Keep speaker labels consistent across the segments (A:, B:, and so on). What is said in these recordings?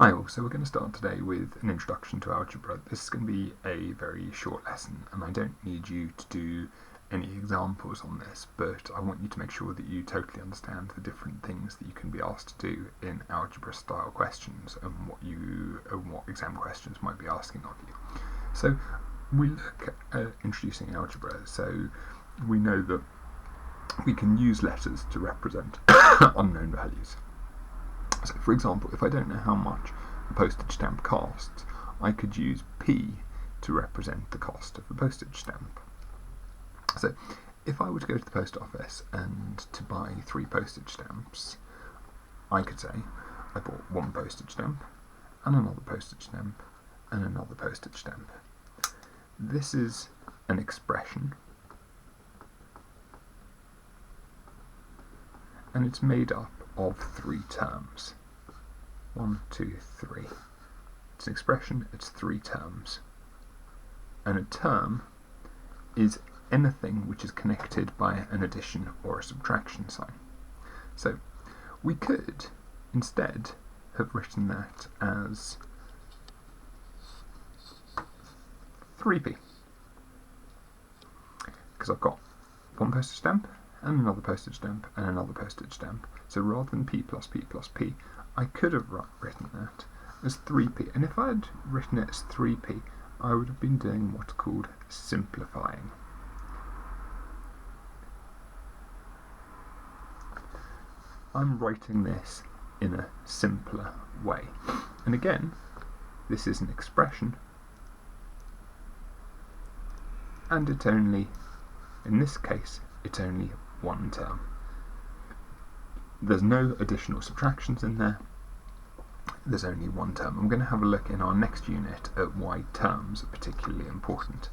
A: Hi all, so we're going to start today with an introduction to algebra. This is going to be a very short lesson and I don't need you to do any examples on this, but I want you to make sure that you totally understand the different things that you can be asked to do in algebra style questions and what exam questions might be asking of you. So we look at introducing algebra, so we know that we can use letters to represent unknown values. So for example, if I don't know how much a postage stamp costs, I could use P to represent the cost of the postage stamp. So if I were to go to the post office and to buy 3 postage stamps, I could say I bought 1 postage stamp and another postage stamp and another postage stamp. This is an expression and it's made up of 3 terms. 1, 2, 3. It's an expression, it's 3 terms. And a term is anything which is connected by an addition or a subtraction sign. So we could instead have written that as 3p, because I've got 1 postage stamp and another postage stamp and another postage stamp. So rather than p plus p plus p, I could have written that as 3p. And if I had written it as 3p, I would have been doing what's called simplifying. I'm writing this in a simpler way. And again, this is an expression, and it's only, in this case, it's only 1 term. There's no additional subtractions in there. There's only 1 term. I'm going to have a look in our next unit at why terms are particularly important.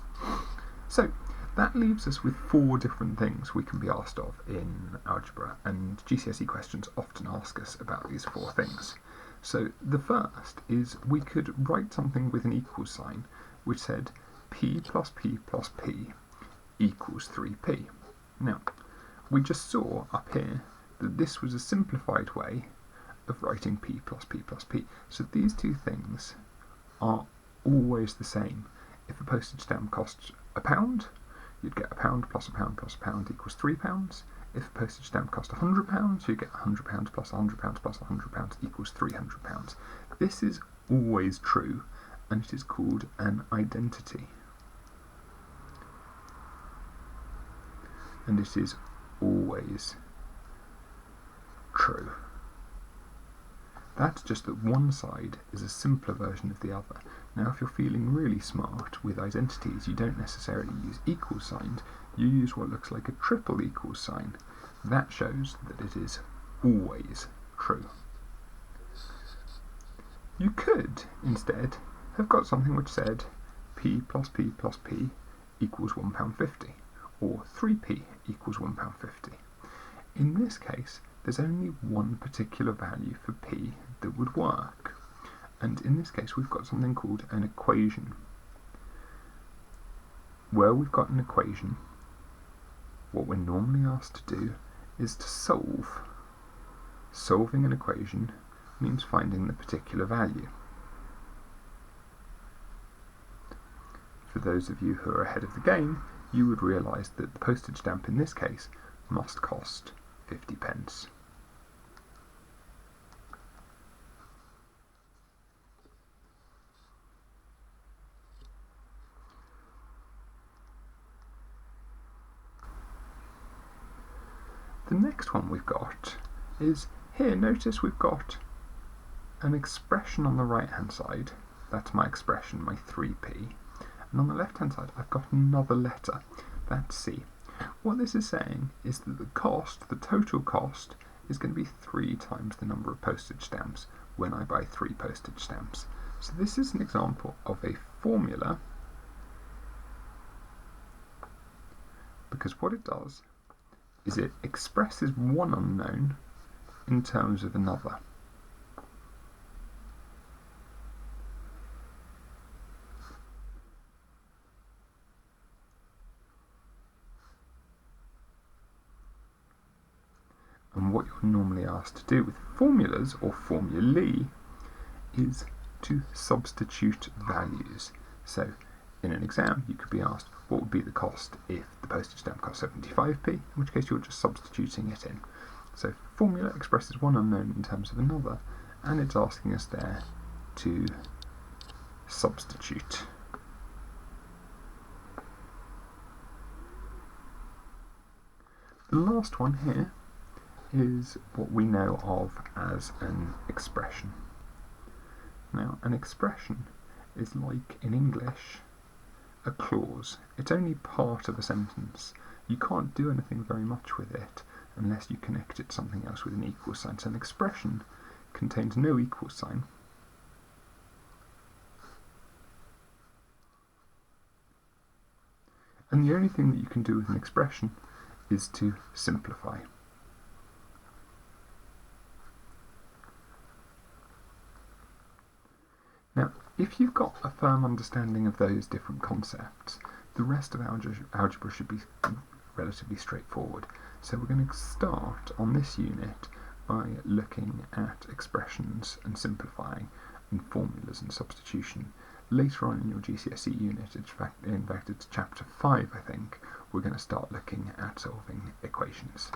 A: So that leaves us with 4 different things we can be asked of in algebra, and GCSE questions often ask us about these 4 things. So the first is we could write something with an equal sign which said p plus p plus p equals 3p. Now, we just saw up here that this was a simplified way of writing p plus p plus p. So these 2 things are always the same. If a postage stamp costs £1, you'd get £1 plus £1 plus £1 equals £3. If a postage stamp cost £100, you'd get £100 plus £100 plus £100 equals £300. This is always true, and it is called an identity. And it is always true. That's just that one side is a simpler version of the other. Now, if you're feeling really smart with identities, you don't necessarily use equal signs, you use what looks like a triple equal sign. That shows that it is always true. You could, instead, have got something which said p plus p plus p equals £1.50, or 3p equals £1.50. In this case, there's only one particular value for p that would work, and in this case we've got something called an equation. Where we've got an equation, what we're normally asked to do is to solve. Solving an equation means finding the particular value. For those of you who are ahead of the game, you would realise that the postage stamp in this case must cost 50p. The next one we've got is, here notice we've got an expression on the right hand side, that's my expression, my 3p, and on the left hand side I've got another letter, that's c. What this is saying is that the cost, the total cost, is going to be 3 times the number of postage stamps when I buy 3 postage stamps. So this is an example of a formula, because what it does is it expresses one unknown in terms of another. And what you're normally asked to do with formulas or formulae is to substitute values. So in an exam you could be asked what would be the cost if the postage stamp cost 75p, in which case you're just substituting it in. So formula expresses one unknown in terms of another, and it's asking us there to substitute. The last one here is what we know of as an expression. Now, an expression is like, in English, a clause. It's only part of a sentence. You can't do anything very much with it unless you connect it to something else with an equal sign. So an expression contains no equal sign. And the only thing that you can do with an expression is to simplify. Now, if you've got a firm understanding of those different concepts, the rest of algebra should be relatively straightforward. So we're going to start on this unit by looking at expressions and simplifying, and formulas and substitution. Later on in your GCSE unit, in fact it's chapter 5 I think, we're going to start looking at solving equations.